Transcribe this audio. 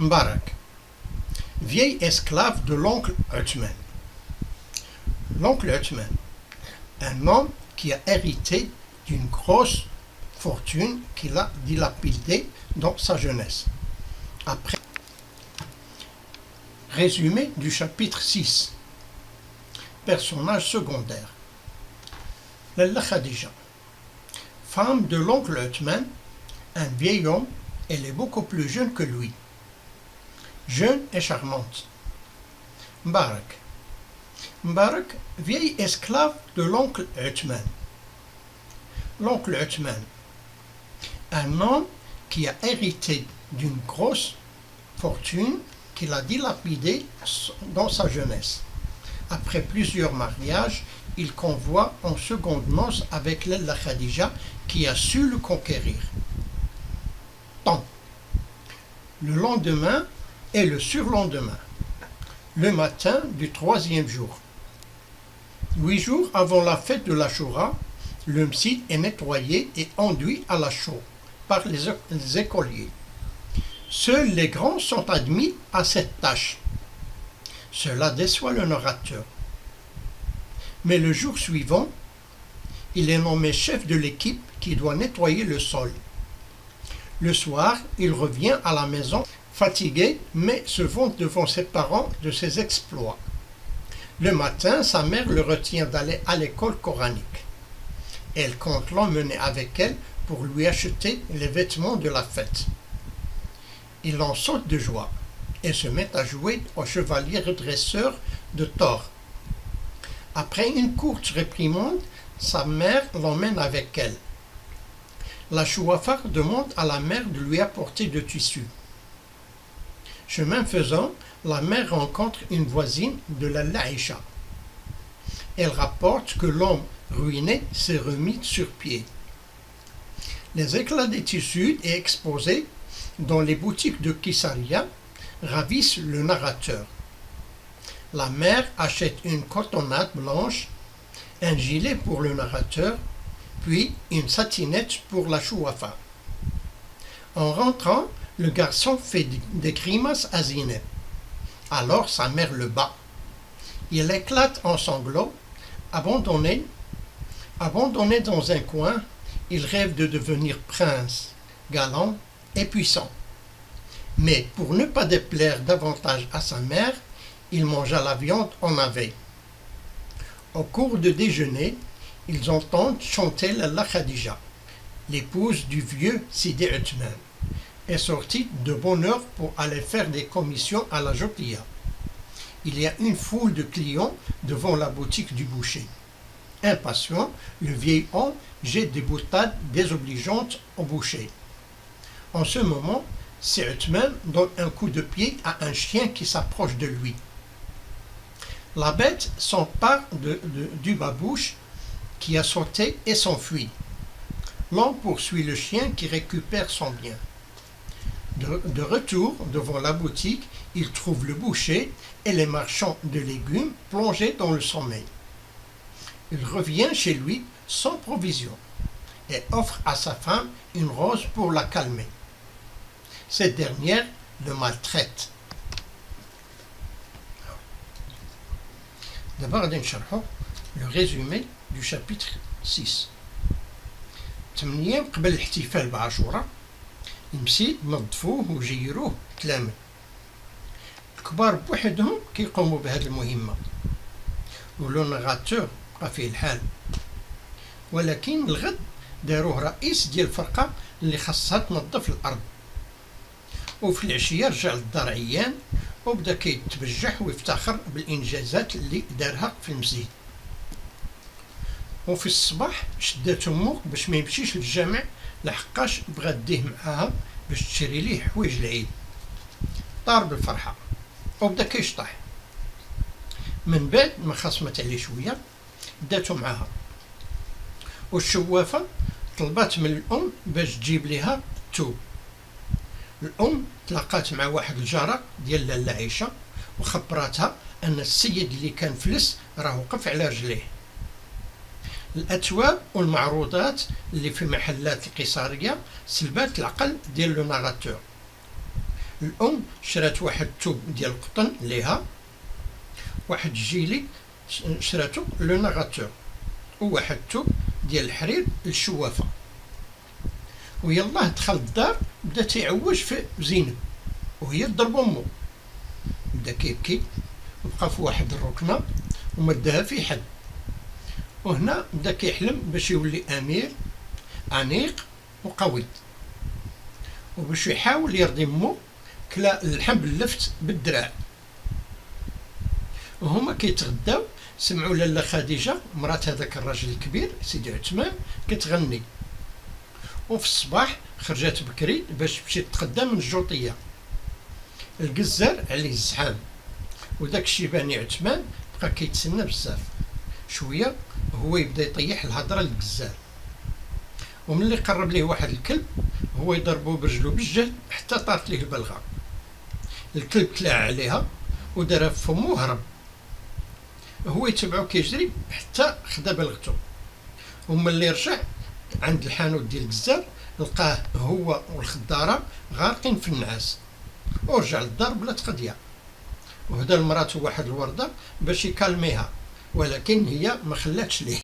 Mbarak, vieil esclave de l'oncle Uthman. L'oncle Uthman, un homme qui a hérité d'une grosse fortune qu'il a dilapidée dans sa jeunesse. Après, résumé du chapitre 6. Personnage secondaire. Lalla Khadija, femme de l'oncle Uthman, un vieil homme, elle est beaucoup plus jeune que lui. Jeune et charmante. Mbarak. Mbarak, vieil esclave de l'oncle Uthman. L'oncle Uthman, un homme qui a hérité d'une grosse fortune qu'il a dilapidée dans sa jeunesse. Après plusieurs mariages, il convoit en seconde noces avec Lalla Khadija qui a su le conquérir. Tant. Le lendemain et le surlendemain. Le matin du troisième jour. 8 jours avant la fête de l'Achoura, le msid est nettoyé et enduit à la chaux par les écoliers. Seuls les grands sont admis à cette tâche. Cela déçoit le narrateur. Mais le jour suivant, il est nommé chef de l'équipe qui doit nettoyer le sol. Le soir, il revient à la maison fatigué, mais se vante devant ses parents de ses exploits. Le matin, sa mère le retient d'aller à l'école coranique. Elle compte l'emmener avec elle pour lui acheter les vêtements de la fête. Il en saute de joie et se met à jouer au chevalier redresseur de Thor. Après une courte réprimande, sa mère l'emmène avec elle. La Chouafar demande à la mère de lui apporter de tissu. Chemin faisant, la mère rencontre une voisine de Lalla Aïcha. Elle rapporte que l'homme ruiné s'est remis sur pied. Les éclats des tissus et exposés dans les boutiques de Kisaria ravissent le narrateur. La mère achète une cotonnade blanche, un gilet pour le narrateur, puis une satinette pour la Chouafa. En rentrant, le garçon fait des grimaces à Zineb. Alors sa mère le bat. Il éclate en sanglots. Abandonné dans un coin, il rêve de devenir prince, galant et puissant. Mais pour ne pas déplaire davantage à sa mère, il mangea la viande en navet. Au cours de déjeuner, ils entendent chanter Lalla Khadija, l'épouse du vieux Sidi Uthman, est sortie de bonne heure pour aller faire des commissions à la Jotia. Il y a une foule de clients devant la boutique du boucher. Impatient, le vieil homme jette des boutades désobligeantes au boucher. En ce moment, Sidi Uthman donne un coup de pied à un chien qui s'approche de lui. La bête s'empare du babouche qui a sauté et s'enfuit. L'homme poursuit le chien qui récupère son bien. De retour devant la boutique, il trouve le boucher et les marchands de légumes plongés dans le sommeil. Il revient chez lui sans provision et offre à sa femme une rose pour la calmer. Cette dernière le maltraite. D'abord, le résumé du chapitre 6. 8 أيام قبل الاحتفال بعاشوراء المسيد نظفوه وجيروه تلامذ. الكبار بوحدهم كيقوموا بهذه المهمة ولو نغاتور بقى فيه الحال، ولكن الغد داروه رئيس ديال الفرقة اللي خاصها تنظف الأرض. وفي العشية رجع للدار عيان وبدا كيتبجح ويفتخر بالإنجازات اللي دارها في المسجد. وفي الصباح شدات امو باش ما يمشيش للجامع لحقاش بغات ديه معاها باش تشري ليه حوايج العيد. طار بالفرحة وبدا كيشطح. من بعد ما خصمت عليه شوية داتو معاها، والشوافة طلبات من الأم باش تجيب ليها التوب. الأم تلاقات مع واحد الجارة ديال لالا عيشة وخبراتها أن السيد اللي كان فلس راه وقف على رجليه. الأتواب والمعروضات اللي في محلات القصارية سلبات العقل ديال لو ناراتور. الأم شرات واحد التوب ديال القطن ليها، واحد الجيلي شراتو لو ناغاتور، وواحد التوب ديال الحرير للشوافة. ويلاه دخل الدار بدا تيعوج في زينب وهي تضرب امو، بدا كيبكي وبقى في واحد الركنه ومدها في حد. وهنا بدا كيحلم باش يولي امير انيق وقوي، وباش يحاول يرضي مو كلا اللحم باللفت بالدراع. وهما كيتغداو سمعوا لاله خديجه مرات هذاك الراجل الكبير سيدي عثمان كتغني. وفي الصباح خرجت بكري باش تمشي تتغدى من الجوطيه. الجزار عليه الزحام، وداك الشيباني عثمان بقى كيتسنى بزاف. شويه هو يبدا يطيح الهضره للجزار، وملي قرب ليه واحد الكلب هو يضربو برجلو بالجهد حتى طارت ليه البلغه. الكلب كلاع عليها ودارها في فمو وهرب. هو يتبعو كيجري حتى خدا بلغتو، وملي رجع عند الحانوت ديال الجزار لقاه هو والخداره غارقين في النعاس، ورجع للدار بلا تقضيه. وهدا لمراتو واحد الورده باش يكالميها، ولكن هي ما خلاتش ليه.